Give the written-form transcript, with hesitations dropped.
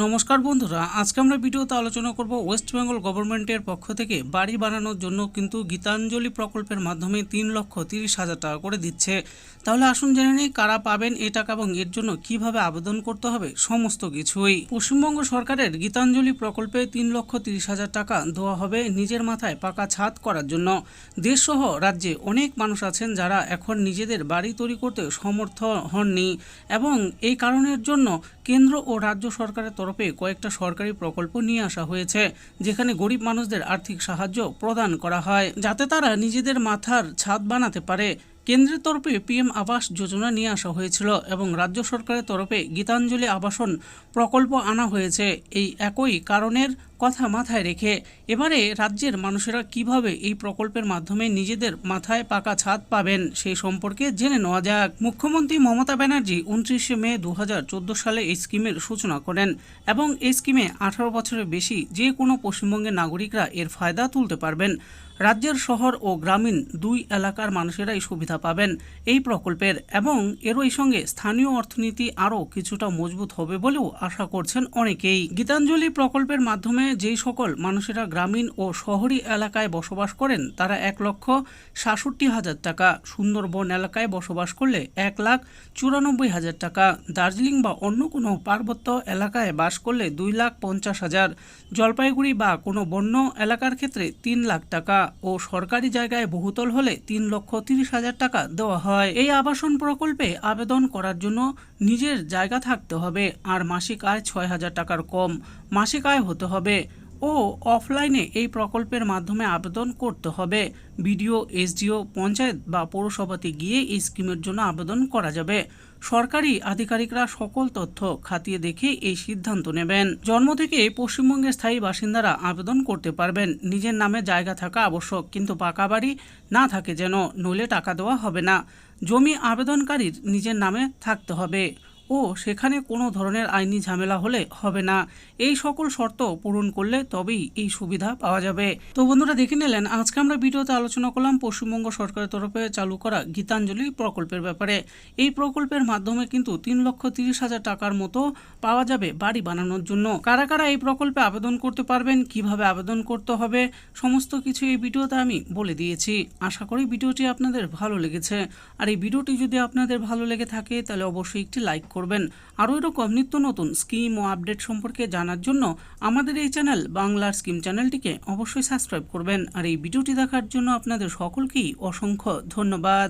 নমস্কার বন্ধুরা, আজকে আমরা ভিডিওতে আলোচনা করব ওয়েস্ট বেঙ্গল গভর্নমেন্টের পক্ষ থেকে বাড়ি বানানোর জন্য কিন্তু গীতাঞ্জলি প্রকল্পের মাধ্যমে 3,30,000 টাকা করে দিচ্ছে। তাহলে আসুন জেনে নিই কারা পাবেন এই টাকা এবং এর জন্য কিভাবে আবেদন করতে হবে সমস্ত কিছুই। পশ্চিমবঙ্গ সরকারের গীতাঞ্জলি প্রকল্পে 3,30,000 টাকা দেওয়া হবে নিজের মাথায় পাকা ছাদ করার জন্য। দেশসহ রাজ্যে অনেক মানুষ আছেন যারা এখন নিজেদের বাড়ি তৈরি করতে সমর্থ হননি এবং এই কারণের জন্য কেন্দ্র ও রাজ্য সরকারের তরফে কয়েকটা সরকারি প্রকল্প নিয়ে আসা হয়েছে, যেখানে গরিব মানুষদের আর্থিক সাহায্য প্রদান করা হয় যাতে তারা নিজেদের মাথার ছাদ বানাতে পারে। কেন্দ্রের তরফে পিএম আবাস যোজনা নিয়ে আসা হয়েছিল এবং রাজ্য সরকারের তরফে গীতাঞ্জলি আবাসন প্রকল্প আনা হয়েছে। এই একই কারণের কথা মাথায় রেখে এবারে রাজ্যের মানুষেরা কিভাবে এই প্রকল্পের মাধ্যমে নিজেদের মাথায় পাকা ছাদ পাবেন সেই সম্পর্কে জেনে নেওয়া যাক। মুখ্যমন্ত্রী মমতা ব্যানার্জি 29শে মে 2014 সালে এই স্কিমের সূচনা করেন এবং এই স্কিমে 18 বছরের বেশি যে কোনো পশ্চিমবঙ্গের নাগরিকরা এর ফায়দা তুলতে পারবেন। রাজ্যের শহর ও গ্রামীণ দুই এলাকার মানুষেরাই সুবিধা পাবেন এই প্রকল্পের এবং এরই সঙ্গে স্থানীয় অর্থনীতি আরও কিছুটা মজবুত হবে বলেও আশা করছেন অনেকেই। গীতাঞ্জলি প্রকল্পের মাধ্যমে যেই সকল মানুষেরা গ্রামীণ ও শহরি এলাকায় বসবাস করেন তারা 1,67,000 টাকা, সুন্দরবন এলাকায় বসবাস করলে 1,94,000 টাকা, দার্জিলিং বা অন্য কোনো পার্বত্য এলাকায় বাস করলে 2,50,000, জলপাইগুড়ি বা কোনো বন্য এলাকার ক্ষেত্রে 3 লাখ টাকা ও সরকারি জায়গায় বহুতল হলে 3,30,000 টাকা দেওয়া হয়। এই আবাসন প্রকল্পে আবেদন করার জন্য নিজের জায়গা থাকতে হবে আর মাসিক আয় 6,000 টাকার কম মাসিক আয় হতে হবে ও অফলাইনে এই প্রকল্পের মাধ্যমে আবেদন করতে হবে। বিডিও, এসডিও, পঞ্চায়েত বা পৌরসভাতে গিয়ে এই স্কিমের জন্য আবেদন করা যাবে। সরকারি আধিকারিকরা সকল তথ্য খতিয়ে দেখে এই সিদ্ধান্ত নেবেন। জন্ম থেকে পশ্চিমবঙ্গের স্থায়ী বাসিন্দারা আবেদন করতে পারবেন। নিজের নামে জায়গা থাকা আবশ্যক, কিন্তু পাকা বাড়ি না থাকে যেন, নইলে টাকা দেওয়া হবে না। জমি আবেদনকারীর নিজের নামে থাকতে হবে ও সেখানে কোনো ধরনের আইনি ঝামেলা হলে হবে না। এই সকল শর্ত পূরণ করলে তবেই এই সুবিধা পাওয়া যাবে। তো বন্ধুরা, দেখে নিলেন আজকে আমরা ভিডিওতে আলোচনা করলাম পশ্চিমবঙ্গ সরকারের তরফে চালু করা গীতাঞ্জলি প্রকল্পের ব্যাপারে। এই প্রকল্পের মাধ্যমে কিন্তু 3,30,000 টাকার মতো পাওয়া যাবে বাড়ি বানানোর জন্য। কারা কারা এই প্রকল্পে আবেদন করতে পারবেন, কিভাবে আবেদন করতে হবে সমস্ত কিছু এই ভিডিওতে আমি বলে দিয়েছি। আশা করি ভিডিওটি আপনাদের ভালো লেগেছে। আর এই ভিডিওটি যদি আপনাদের ভালো লেগে থাকে তাহলে অবশ্যই একটি লাইক করবেন। আরও এরকম নিত্য নতুন স্কিম ও আপডেট সম্পর্কে জানার জন্য আমাদের এই চ্যানেল বাংলার স্কিম চ্যানেলটিকে অবশ্যই সাবস্ক্রাইব করবেন। আর এই ভিডিওটি দেখার জন্য আপনাদের সকলকেই অসংখ্য ধন্যবাদ।